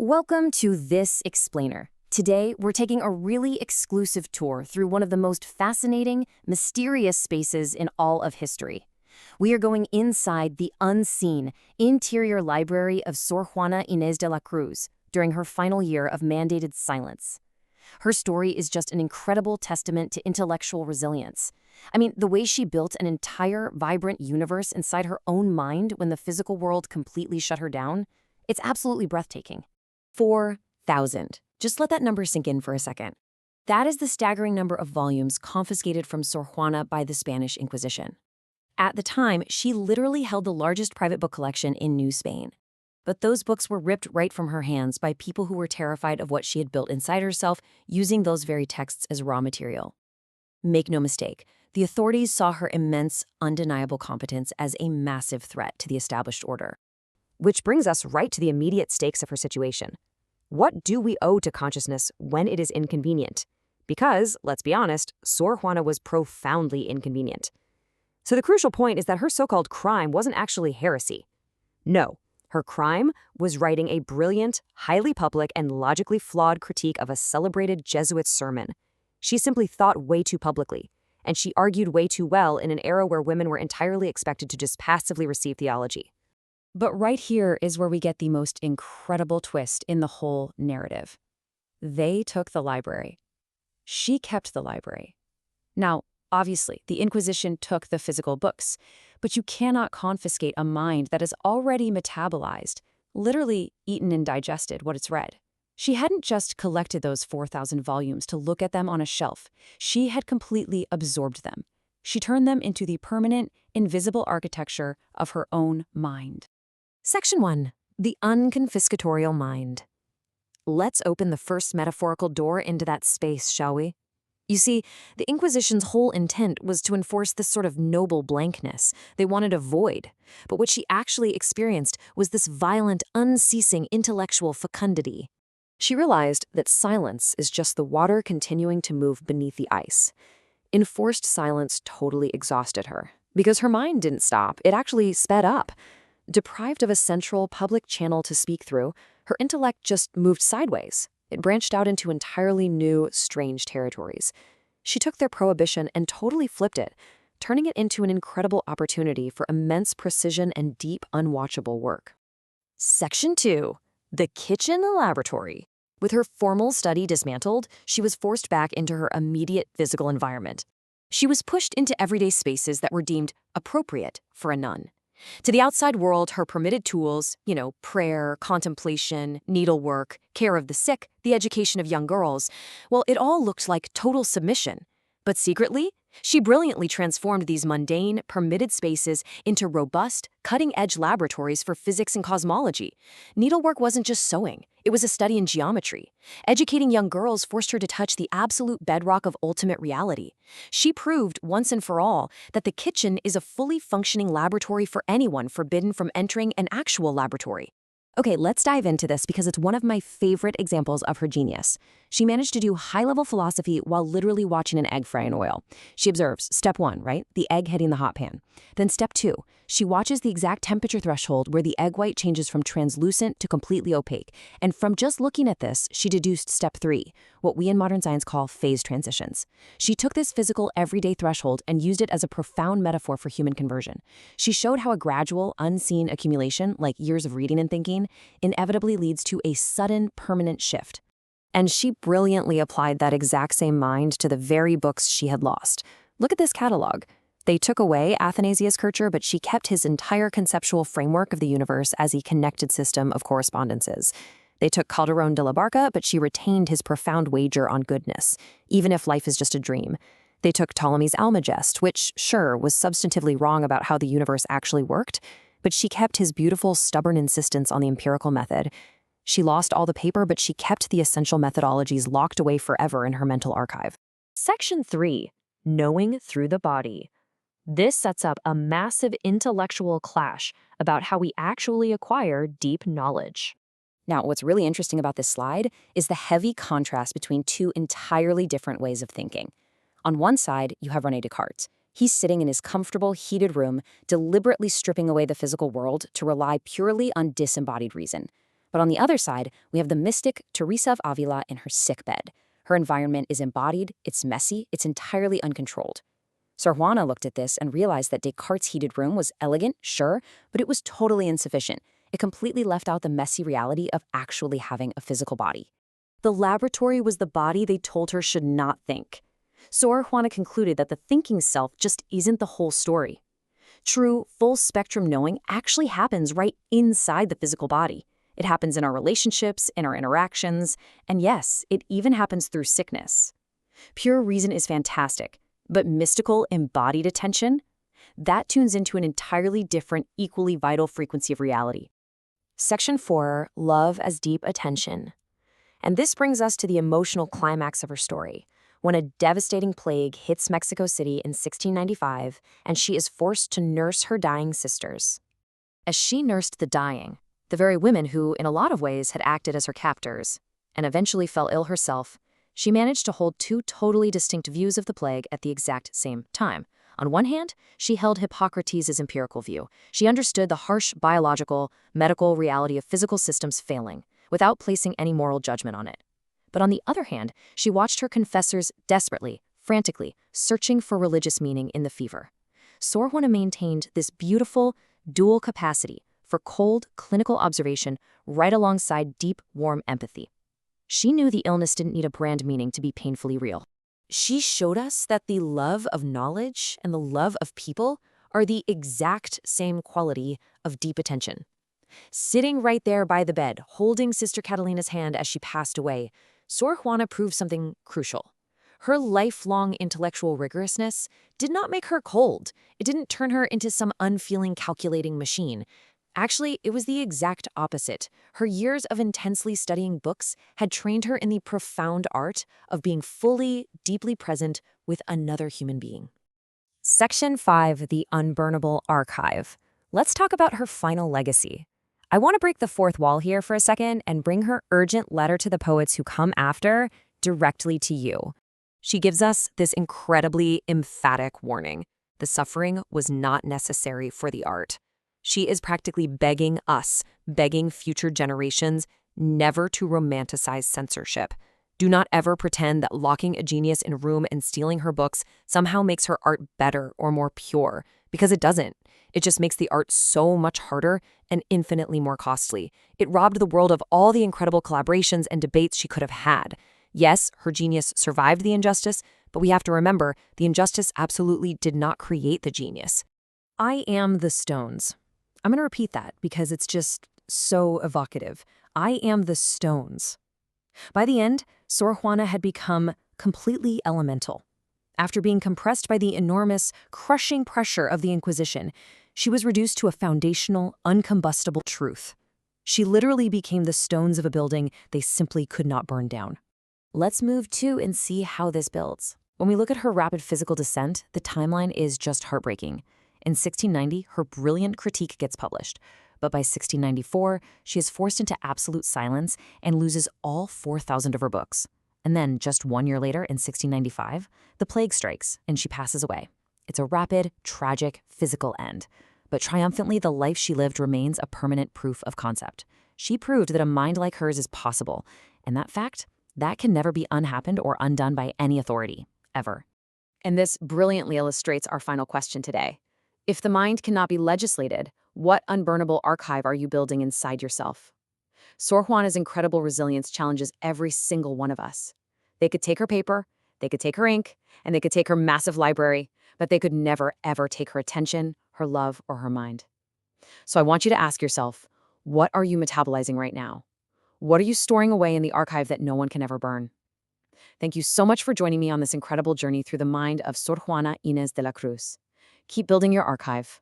Welcome to This Explainer. Today, we're taking a really exclusive tour through one of the most fascinating, mysterious spaces in all of history. We are going inside the unseen, interior library of Sor Juana Inés de la Cruz during her final year of mandated silence. Her story is just an incredible testament to intellectual resilience. I mean, the way she built an entire, vibrant universe inside her own mind when the physical world completely shut her down, it's absolutely breathtaking. 4,000. Just let that number sink in for a second. That is the staggering number of volumes confiscated from Sor Juana by the Spanish Inquisition. At the time, she literally held the largest private book collection in New Spain. But those books were ripped right from her hands by people who were terrified of what she had built inside herself, using those very texts as raw material. Make no mistake, the authorities saw her immense, undeniable competence as a massive threat to the established order. Which brings us right to the immediate stakes of her situation. What do we owe to consciousness when it is inconvenient? Because, let's be honest, Sor Juana was profoundly inconvenient. So the crucial point is that her so-called crime wasn't actually heresy. No, her crime was writing a brilliant, highly public, and logically flawed critique of a celebrated Jesuit sermon. She simply thought way too publicly, and she argued way too well in an era where women were entirely expected to just passively receive theology. But right here is where we get the most incredible twist in the whole narrative. They took the library. She kept the library. Now, obviously, the Inquisition took the physical books, but you cannot confiscate a mind that is already metabolized, literally eaten and digested what it's read. She hadn't just collected those 4,000 volumes to look at them on a shelf. She had completely absorbed them. She turned them into the permanent, invisible architecture of her own mind. Section 1. The unconfiscatorial mind. Let's open the first metaphorical door into that space, shall we? You see, the Inquisition's whole intent was to enforce this sort of noble blankness they wanted a void, but what she actually experienced was this violent, unceasing intellectual fecundity. She realized that silence is just the water continuing to move beneath the ice. Enforced silence totally exhausted her, because her mind didn't stop, it actually sped up. Deprived of a central public channel to speak through, her intellect just moved sideways. It branched out into entirely new, strange territories. She took their prohibition and totally flipped it, turning it into an incredible opportunity for immense precision and deep, unwatchable work. Section 2. The kitchen laboratory. With her formal study dismantled, she was forced back into her immediate physical environment. She was pushed into everyday spaces that were deemed appropriate for a nun. To the outside world, her permitted tools, prayer, contemplation, needlework, care of the sick, the education of young girls, well, it all looked like total submission. But secretly, she brilliantly transformed these mundane, permitted spaces into robust, cutting-edge laboratories for physics and cosmology. Needlework wasn't just sewing, it was a study in geometry. Educating young girls forced her to touch the absolute bedrock of ultimate reality. She proved, once and for all, that the kitchen is a fully functioning laboratory for anyone forbidden from entering an actual laboratory. Okay, let's dive into this because it's one of my favorite examples of her genius. She managed to do high-level philosophy while literally watching an egg fry in oil. She observes, step 1, right? The egg hitting the hot pan. Then step 2, she watches the exact temperature threshold where the egg white changes from translucent to completely opaque. And from just looking at this, she deduced step 3, what we in modern science call phase transitions. She took this physical everyday threshold and used it as a profound metaphor for human conversion. She showed how a gradual, unseen accumulation, like years of reading and thinking, inevitably leads to a sudden, permanent shift. And she brilliantly applied that exact same mind to the very books she had lost. Look at this catalog. They took away Athanasius Kircher, but she kept his entire conceptual framework of the universe as a connected system of correspondences. They took Calderón de la Barca, but she retained his profound wager on goodness, even if life is just a dream. They took Ptolemy's Almagest, which, sure, was substantively wrong about how the universe actually worked, but she kept his beautiful, stubborn insistence on the empirical method. She lost all the paper, but she kept the essential methodologies locked away forever in her mental archive. Section 3. Knowing through the body. This sets up a massive intellectual clash about how we actually acquire deep knowledge. Now, what's really interesting about this slide is the heavy contrast between two entirely different ways of thinking. On one side, you have René Descartes. He's sitting in his comfortable, heated room, deliberately stripping away the physical world to rely purely on disembodied reason. But on the other side, we have the mystic Teresa of Avila in her sickbed. Her environment is embodied, it's messy, it's entirely uncontrolled. Sor Juana looked at this and realized that Descartes' heated room was elegant, sure, but it was totally insufficient. It completely left out the messy reality of actually having a physical body. The laboratory was the body they told her should not think. Sor Juana concluded that the thinking self just isn't the whole story. True, full-spectrum knowing actually happens right inside the physical body. It happens in our relationships, in our interactions, and yes, it even happens through sickness. Pure reason is fantastic, but mystical, embodied attention? That tunes into an entirely different, equally vital frequency of reality. Section 4, Love as Deep Attention. And this brings us to the emotional climax of her story, when a devastating plague hits Mexico City in 1695 and she is forced to nurse her dying sisters. As she nursed the dying, the very women who, in a lot of ways, had acted as her captors, and eventually fell ill herself, she managed to hold two totally distinct views of the plague at the exact same time. On one hand, she held Hippocrates' empirical view. She understood the harsh biological, medical reality of physical systems failing, without placing any moral judgment on it. But on the other hand, she watched her confessors desperately, frantically, searching for religious meaning in the fever. Sor Juana maintained this beautiful, dual capacity for cold, clinical observation right alongside deep, warm empathy. She knew the illness didn't need a brand meaning to be painfully real. She showed us that the love of knowledge and the love of people are the exact same quality of deep attention. Sitting right there by the bed, holding Sister Catalina's hand as she passed away, Sor Juana proved something crucial. Her lifelong intellectual rigorousness did not make her cold. It didn't turn her into some unfeeling, calculating machine. Actually, it was the exact opposite. Her years of intensely studying books had trained her in the profound art of being fully, deeply present with another human being. Section 5, The Unburnable Archive. Let's talk about her final legacy. I want to break the fourth wall here for a second and bring her urgent letter to the poets who come after directly to you. She gives us this incredibly emphatic warning. The suffering was not necessary for the art. She is practically begging us, begging future generations, never to romanticize censorship. Do not ever pretend that locking a genius in a room and stealing her books somehow makes her art better or more pure, because it doesn't. It just makes the art so much harder and infinitely more costly. It robbed the world of all the incredible collaborations and debates she could have had. Yes, her genius survived the injustice, but we have to remember the injustice absolutely did not create the genius. I am the stones. I'm going to repeat that because it's just so evocative. I am the stones. By the end, Sor Juana had become completely elemental. After being compressed by the enormous, crushing pressure of the Inquisition, she was reduced to a foundational, uncombustible truth. She literally became the stones of a building they simply could not burn down. Let's move to and see how this builds. When we look at her rapid physical descent, the timeline is just heartbreaking. In 1690, her brilliant critique gets published, but by 1694, she is forced into absolute silence and loses all 4,000 of her books. And then, just 1 year later, in 1695, the plague strikes and she passes away. It's a rapid, tragic, physical end. But triumphantly, the life she lived remains a permanent proof of concept. She proved that a mind like hers is possible, and that fact, that can never be unhappened or undone by any authority, ever. And this brilliantly illustrates our final question today. If the mind cannot be legislated, what unburnable archive are you building inside yourself? Sor Juana's incredible resilience challenges every single one of us. They could take her paper, they could take her ink, and they could take her massive library, but they could never, ever take her attention, her love, or her mind. So I want you to ask yourself, what are you metabolizing right now? What are you storing away in the archive that no one can ever burn? Thank you so much for joining me on this incredible journey through the mind of Sor Juana Inés de la Cruz. Keep building your archive.